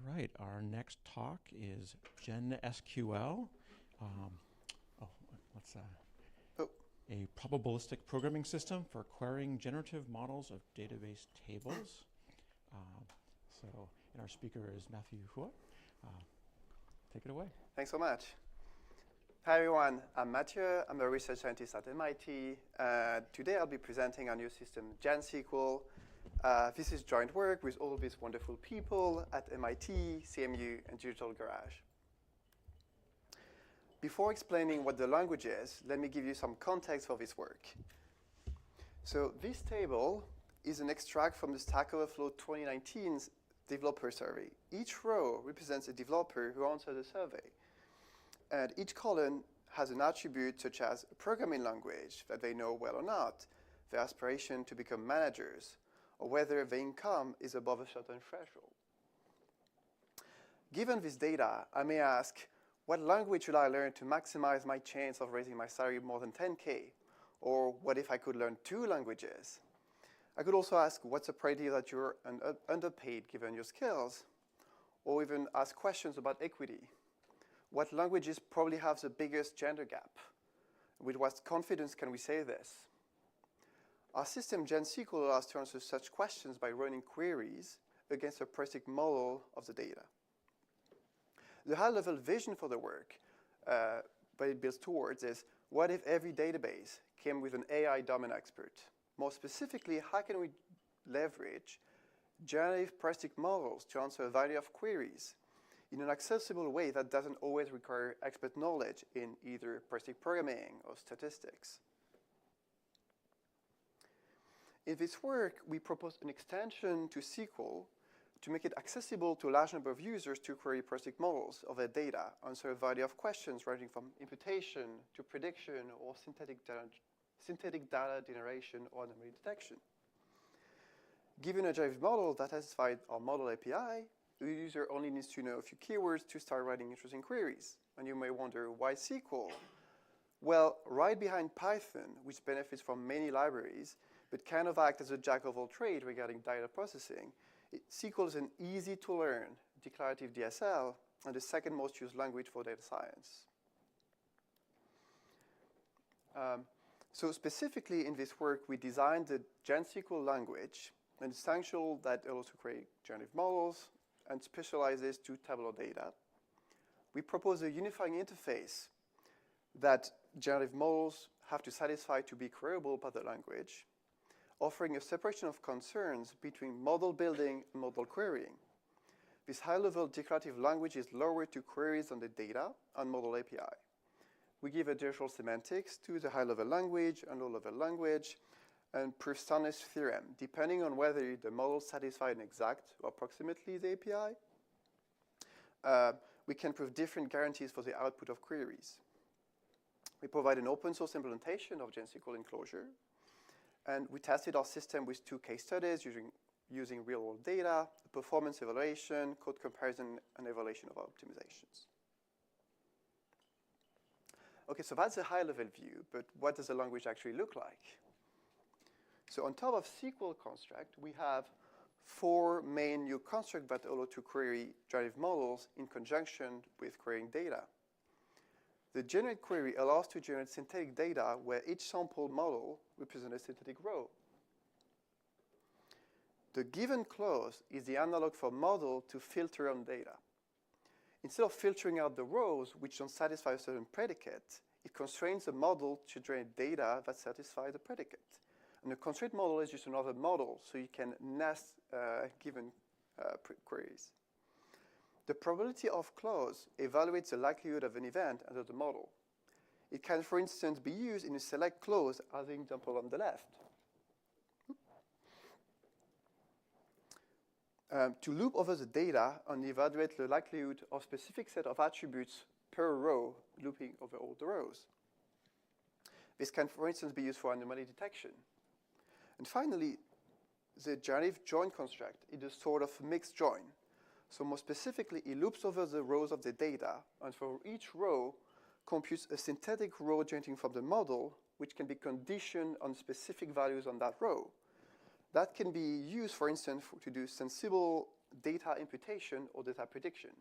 right, our next talk is GenSQL. A probabilistic programming system for querying generative models of database tables. And our speaker is Mathieu Huot. Take it away. Thanks so much. Hi everyone, I'm Mathieu. I'm a research scientist at MIT. Today I'll be presenting our new system, GenSQL. This is joint work with all these wonderful people at MIT, CMU, and Digital Garage. Before explaining what the language is, let me give you some context for this work. So this table is an extract from the Stack Overflow 2019's developer survey. Each row represents a developer who answered the survey. And each column has an attribute such as a programming language that they know well or not, their aspiration to become managers, or whether their income is above a certain threshold. Given this data, I may ask, what language should I learn to maximize my chance of raising my salary more than 10K? Or what if I could learn 2 languages? I could also ask, what's a probability that you're underpaid given your skills? Or even ask questions about equity. What languages probably have the biggest gender gap? With what confidence can we say this? Our system, GenSQL, allows us to answer such questions by running queries against a probabilistic model of the data. The high-level vision for the work that it builds towards is, what if every database came with an AI domain expert? More specifically, how can we leverage generative probabilistic models to answer a variety of queries in an accessible way that doesn't always require expert knowledge in either probabilistic programming or statistics? In this work, we propose an extension to SQL to make it accessible to a large number of users to query probabilistic models of their data, answer a variety of questions ranging from imputation to prediction or synthetic data generation or anomaly detection. Given a generative model that satisfies our model API, the user only needs to know a few keywords to start writing interesting queries. And you may wonder, why SQL? Well, right behind Python, which benefits from many libraries, but kind of acts as a jack of all trades regarding data processing, SQL is an easy-to-learn declarative DSL and the second most used language for data science. So specifically in this work, we designed the GenSQL language, an essential that allows to create generative models and specializes to tabular data. We propose a unifying interface that generative models have to satisfy to be queryable by the language, offering a separation of concerns between model building and model querying. This high-level declarative language is lowered to queries on the data and model API. We give additional semantics to the high-level language and low-level language and prove soundness theorem, depending on whether the model satisfies an exact or approximately the API. We can prove different guarantees for the output of queries. We provide an open source implementation of GenSQL enclosure. And we tested our system with 2 case studies using real-world data, performance evaluation, code comparison, and evaluation of our optimizations. OK, so that's a high-level view. But what does the language actually look like? So on top of SQL construct, we have 4 main new constructs that allow to query generative models in conjunction with querying data. The generate query allows to generate synthetic data where each sample model represents a synthetic row. The given clause is the analog for model to filter on data. Instead of filtering out the rows which don't satisfy a certain predicate, it constrains the model to generate data that satisfy the predicate. And the constraint model is just another model, so you can nest given queries. The probability of clause evaluates the likelihood of an event under the model. It can, for instance, be used in a select clause, as the example on the left. To loop over the data and evaluate the likelihood of a specific set of attributes per row, looping over all the rows. This can, for instance, be used for anomaly detection. And finally, the generative join construct is a sort of mixed join. So more specifically, it loops over the rows of the data, and for each row, computes a synthetic row generating from the model, which can be conditioned on specific values on that row. That can be used, for instance, to do sensible data imputation or data prediction.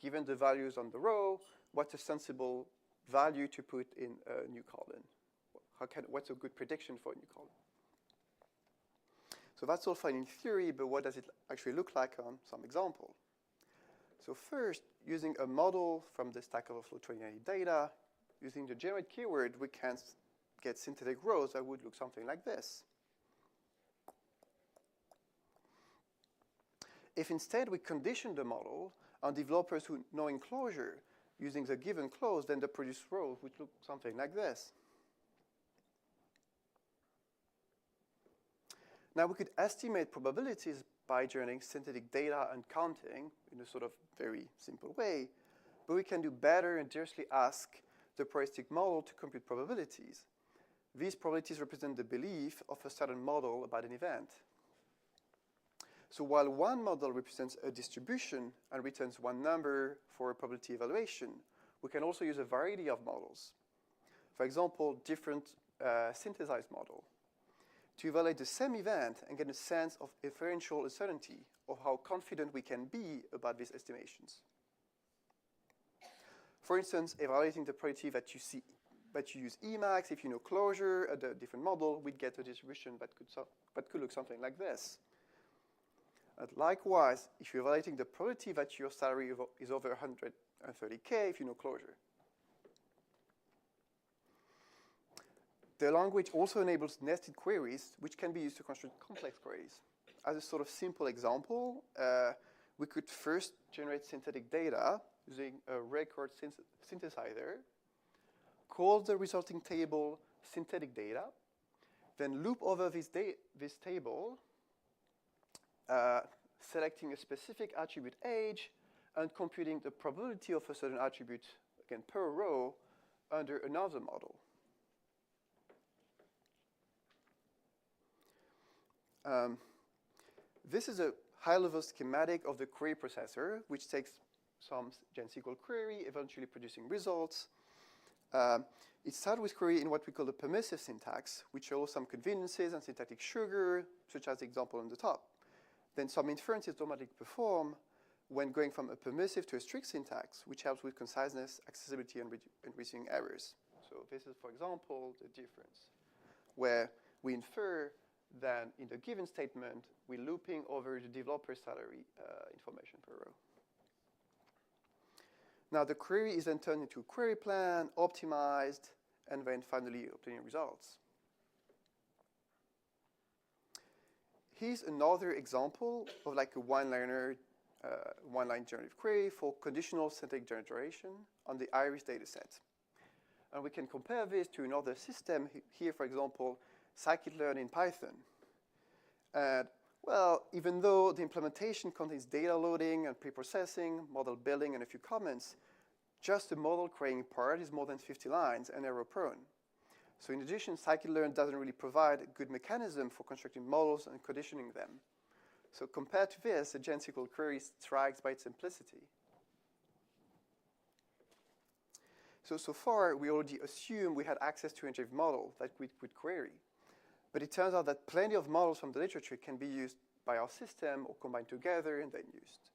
Given the values on the row, what's a sensible value to put in a new column? What's a good prediction for a new column? So that's all fine in theory, but what does it actually look like on some example? So first, using a model from the Stack Overflow 2090 data, using the generate keyword, we can get synthetic rows that would look something like this. If instead we condition the model on developers who know enclosure using the given clause, then the produced rows would look something like this. Now we could estimate probabilities by generating synthetic data and counting in a sort of very simple way, but we can do better and directly ask the probabilistic model to compute probabilities. These probabilities represent the belief of a certain model about an event. So while one model represents a distribution and returns one number for a probability evaluation, we can also use a variety of models. For example, different synthesized model to evaluate the same event and get a sense of inferential uncertainty of how confident we can be about these estimations. For instance, evaluating the probability that you use Emacs, if you know closure at a different model, we'd get a distribution that could look something like this. And likewise, if you're evaluating the probability that your salary is over 130K, if you know closure. The language also enables nested queries, which can be used to construct complex queries. As a sort of simple example, we could first generate synthetic data using a record synthesizer, call the resulting table synthetic data, then loop over this table, selecting a specific attribute age, and computing the probability of a certain attribute, again, per row, under another model. This is a high-level schematic of the query processor, which takes some GenSQL query, eventually producing results. It starts with query in what we call the permissive syntax, which shows some conveniences and syntactic sugar, such as the example on the top. Then some inference is automatically performed when going from a permissive to a strict syntax, which helps with conciseness, accessibility, and reducing errors. So this is, for example, the difference, where we infer that in the given statement, we're looping over the developer salary information per row. Now the query is then turned into a query plan, optimized, and then finally obtaining results. Here's another example of like a one-line generative query for conditional synthetic generation on the iris dataset. And we can compare this to another system here, for example, scikit-learn in Python. And well, even though the implementation contains data loading and pre-processing, model building, and a few comments, just the model creating part is more than 50 lines and error-prone. So in addition, scikit-learn doesn't really provide a good mechanism for constructing models and conditioning them. So compared to this, the GenSQL query strikes by its simplicity. So far, we already assumed we had access to a generative model that we could query. But it turns out that plenty of models from the literature can be used by our system or combined together and then used.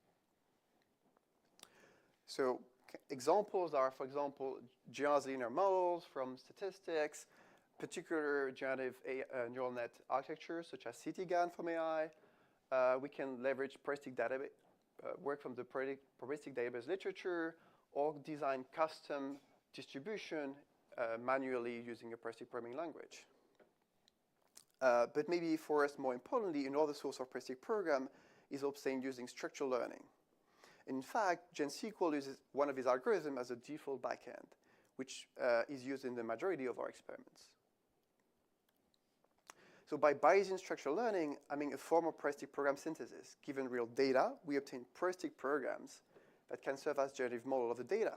So examples are, for example, generalized linear models from statistics, particular generative neural net architectures such as CTGAN from AI. We can leverage probabilistic database, work from the probabilistic database literature, or design custom distribution manually using a probabilistic programming language. But maybe for us, more importantly, another source of probabilistic program is obtained using structural learning. In fact, GenSQL uses one of these algorithms as a default backend, which is used in the majority of our experiments. So by Bayesian structural learning, I mean a form of probabilistic program synthesis. Given real data, we obtain probabilistic programs that can serve as generative model of the data.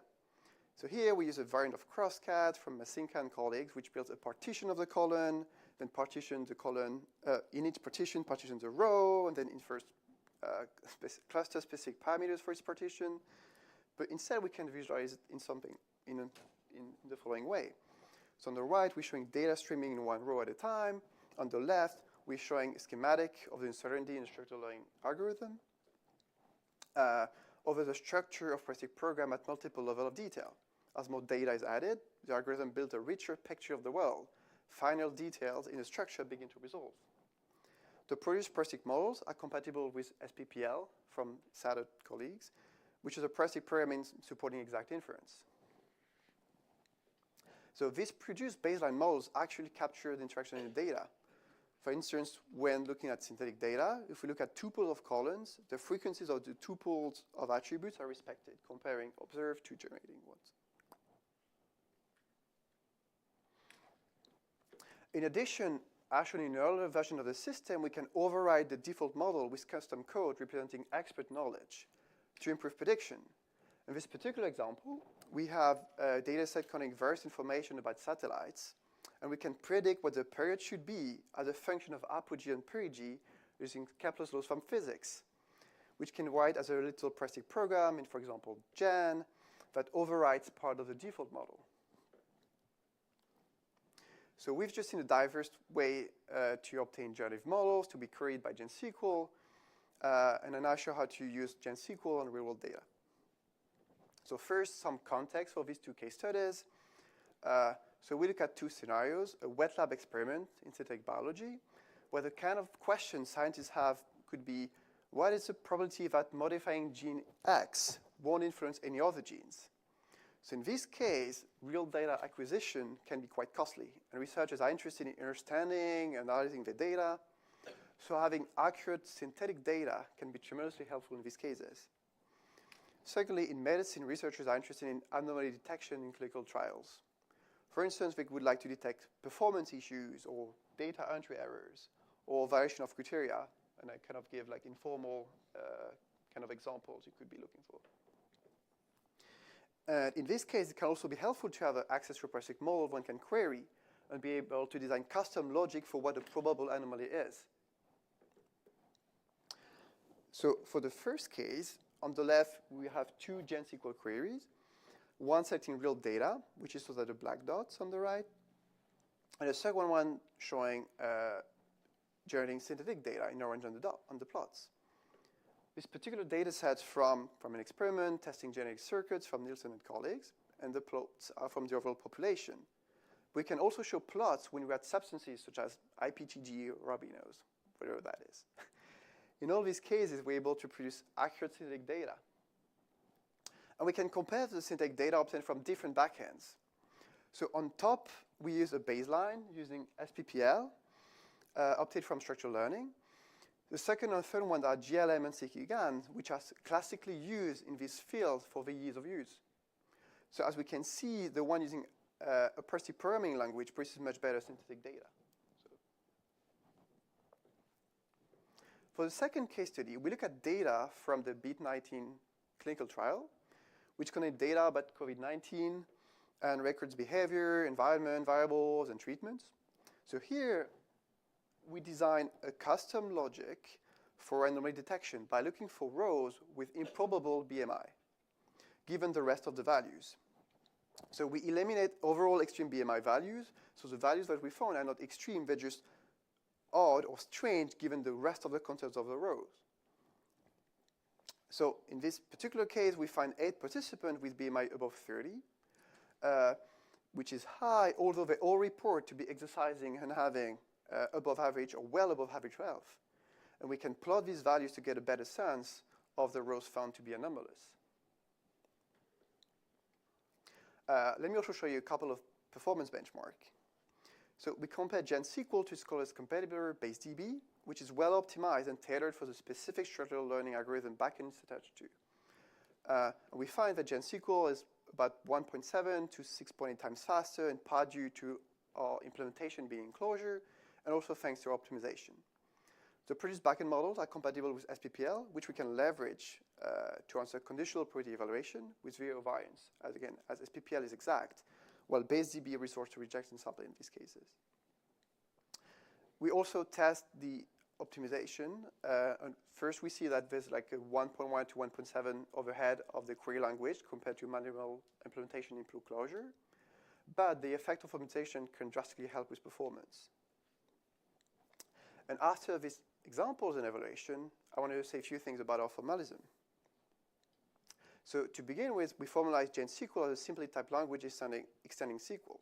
So here we use a variant of Crosscat from Mansinghka and colleagues, which builds a partition of the column, then partition the column, in each partition, partition the row, and then infers cluster-specific parameters for each partition. But instead, we can visualize it in something in the following way. So on the right, we're showing data streaming in one row at a time. On the left, we're showing a schematic of the uncertainty in the structural learning algorithm. over the structure of probabilistic program at multiple levels of detail. As more data is added, the algorithm builds a richer picture of the world. Final details in the structure begin to resolve. The produced probabilistic models are compatible with SPPL from Saad colleagues, which is a probabilistic program supporting exact inference. So these produced baseline models actually capture the interaction in the data. For instance, when looking at synthetic data, if we look at tuples of columns, the frequencies of the tuples of attributes are respected, comparing observed to generating ones. In addition, as shown in an earlier version of the system, we can override the default model with custom code representing expert knowledge to improve prediction. In this particular example, we have a data set containing various information about satellites, and we can predict what the period should be as a function of apogee and perigee using Kepler's laws from physics, which can write as a little probabilistic program in, for example, Gen, that overrides part of the default model. So we've just seen a diverse way to obtain generative models to be queried by GenSQL, and I now show how to use GenSQL on real-world data. So first, some context for these two case studies. So we look at two scenarios, a wet lab experiment in synthetic biology, where the kind of questions scientists have could be, what is the probability that modifying gene X won't influence any other genes? So in this case, real data acquisition can be quite costly, and researchers are interested in understanding and analyzing the data. So having accurate synthetic data can be tremendously helpful in these cases. Secondly, in medicine, researchers are interested in anomaly detection in clinical trials. For instance, they would like to detect performance issues or data entry errors or variation of criteria, and I kind of give like informal kind of examples you could be looking for. And in this case, it can also be helpful to have access to a probabilistic model one can query and be able to design custom logic for what a probable anomaly is. So for the first case, on the left, we have two GenSQL queries, one selecting real data, which is sort of the black dots on the right, and the second one showing generating synthetic data in orange on the plots. This particular data set from an experiment testing genetic circuits from Nielsen and colleagues, and the plots are from the overall population. We can also show plots when we add substances such as IPTG or Robinos, whatever that is. In all these cases, we're able to produce accurate synthetic data. And we can compare the synthetic data obtained from different backends. So on top, we use a baseline using SPPL, obtained from structural learning. The second and third one are GLM and SIG-GAN, which are classically used in this field for the ease of use. So as we can see, the one using a probabilistic programming language produces much better synthetic data. For the second case study, we look at data from the BEAT-19 clinical trial, which contain data about COVID-19 and records behavior, environment, variables, and treatments. So here, we design a custom logic for anomaly detection by looking for rows with improbable BMI, given the rest of the values. So we eliminate overall extreme BMI values, so the values that we found are not extreme, they're just odd or strange given the rest of the contents of the rows. So in this particular case, we find 8 participants with BMI above 30, which is high, although they all report to be exercising and having above average or well above average health. And we can plot these values to get a better sense of the rows found to be anomalous. Let me also show you a couple of performance benchmarks. So we compare GenSQL to Scholar's compatible BaseDB, which is well optimized and tailored for the specific structural learning algorithm backend it's attached to. We find that GenSQL is about 1.7 to 6.8 times faster, in part due to our implementation being in closure, and also thanks to optimization. The produced backend models are compatible with SPPL, which we can leverage to answer conditional probability evaluation with zero variance, as SPPL is exact, while BaseDB resorts to rejection sampling in these cases. We also test the optimization. And first, we see that there's like a 1.1 to 1.7 overhead of the query language compared to manual implementation in full closure. But the effect of optimization can drastically help with performance. And after these examples and evaluation, I want to say a few things about our formalism. So to begin with, we formalize GenSQL as a simply typed language extending SQL.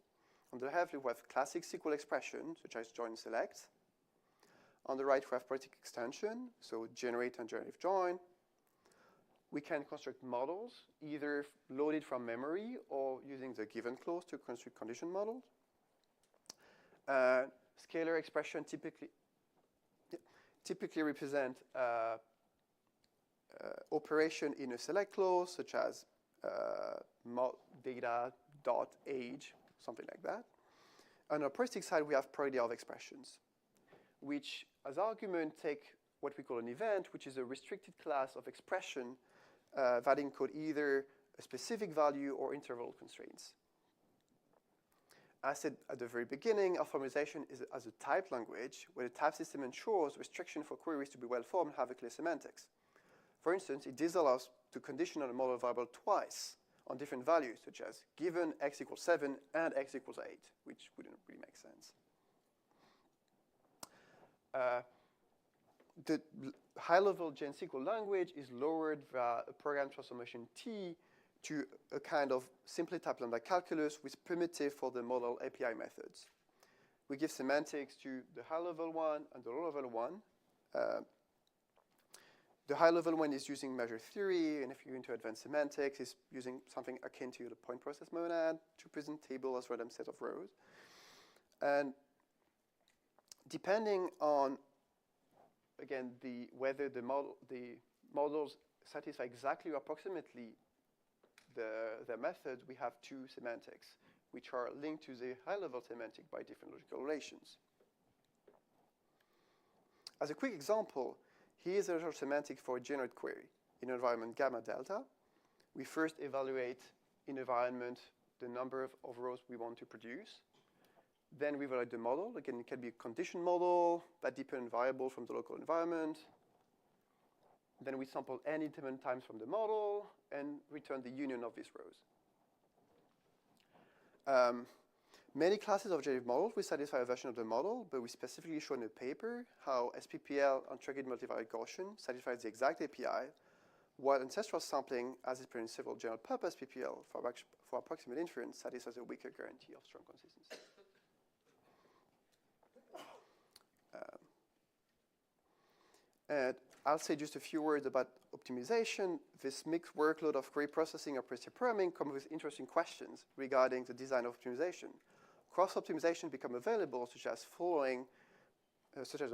On the left, we have classic SQL expressions, such as join and select. On the right, we have probabilistic extension, so generate and generative join. We can construct models, either loaded from memory or using the given clause to construct condition models. Scalar expression typically represent operation in a select clause, such as data.age, something like that. On the probabilistic side, we have probability of expressions, which as argument take what we call an event, which is a restricted class of expression that encode either a specific value or interval constraints. As said at the very beginning, our formalization is as a typed language, where the type system ensures restriction for queries to be well-formed and have a clear semantics. For instance, it disallows to condition on a model variable twice on different values, such as given x equals 7 and x equals 8, which wouldn't really make sense. The high-level GenSQL language is lowered via a program transformation T to a kind of simply typed lambda calculus with primitive for the model API methods. We give semantics to the high-level one and the low-level one. The high-level one is using measure theory, and if you're into advanced semantics, it's using something akin to the point process monad to present table as random set of rows. And depending on, again, whether the models satisfy exactly or approximately the methods, we have two semantics, which are linked to the high-level semantic by different logical relations. As a quick example, here's a semantic for a generate query in environment gamma delta. We first evaluate in environment the number of rows we want to produce. Then we evaluate the model. Again, it can be a condition model that dependent variable from the local environment. Then we sample n independent times from the model and return the union of these rows. Many classes of generative models will satisfy a version of the model, but we specifically show in the paper how SPPL and triggered multivariate Gaussian satisfies the exact API, while ancestral sampling, as is present in several general-purpose PPL for approximate inference, satisfies a weaker guarantee of strong consistency. And I'll say just a few words about optimization. This mixed workload of query processing and predictive programming comes with interesting questions regarding the design of optimization. Cross-optimization become available, such as the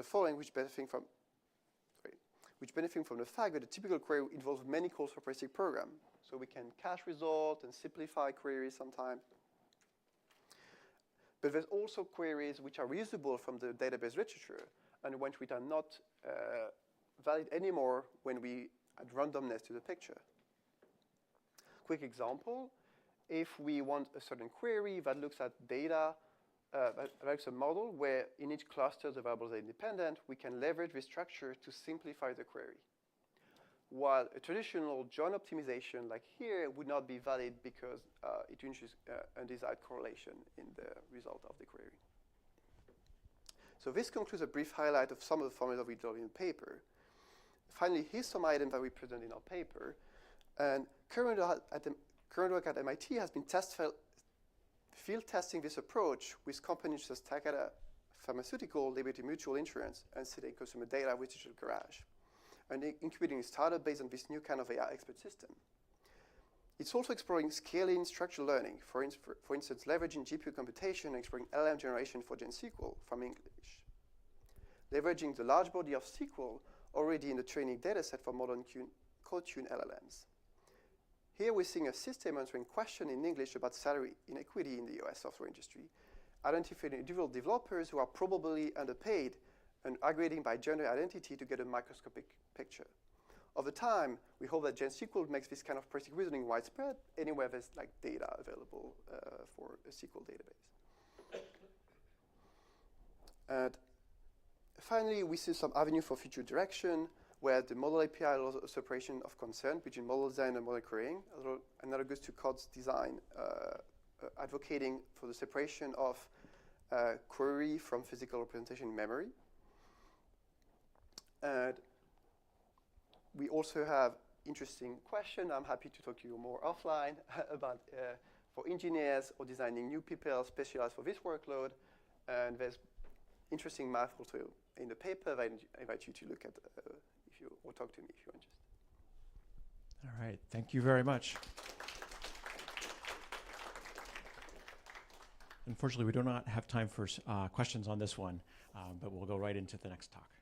following, which benefit from the fact that a typical query involves many calls for predictive program. So we can cache results and simplify queries sometimes. But there's also queries which are reusable from the database literature and which are not valid anymore when we add randomness to the picture. Quick example, if we want a certain query that looks at data, that looks a model where in each cluster the variables are independent, we can leverage this structure to simplify the query. While a traditional join optimization like here would not be valid because it introduces undesired correlation in the result of the query. So this concludes a brief highlight of some of the formulas we developed in the paper. Finally, here's some items that we present in our paper. And current work at MIT has been field testing this approach with companies such as Takeda Pharmaceutical, Liberty Mutual Insurance, and City Consumer Data with Digital Garage, and incubating a startup based on this new kind of AI expert system. It's also exploring scaling structural learning, for instance, leveraging GPU computation and exploring LLM generation for GenSQL from English. Leveraging the large body of SQL already in the training dataset for modern co-tuned LLMs. Here we're seeing a system answering questions in English about salary inequity in the US software industry, identifying individual developers who are probably underpaid and aggregating by gender identity to get a microscopic picture. Over time, we hope that GenSQL makes this kind of predictive reasoning widespread anywhere there's like data available for a SQL database. And finally, we see some avenue for future direction where the model API allows a separation of concern between model design and model querying, analogous to Code's design, advocating for the separation of query from physical representation in memory. And we also have interesting question, I'm happy to talk to you more offline about for engineers or designing new people specialized for this workload. And there's interesting math also in the paper that I invite you to look at or talk to me if you're interested. All right, thank you very much. Unfortunately, we do not have time for questions on this one, but we'll go right into the next talk.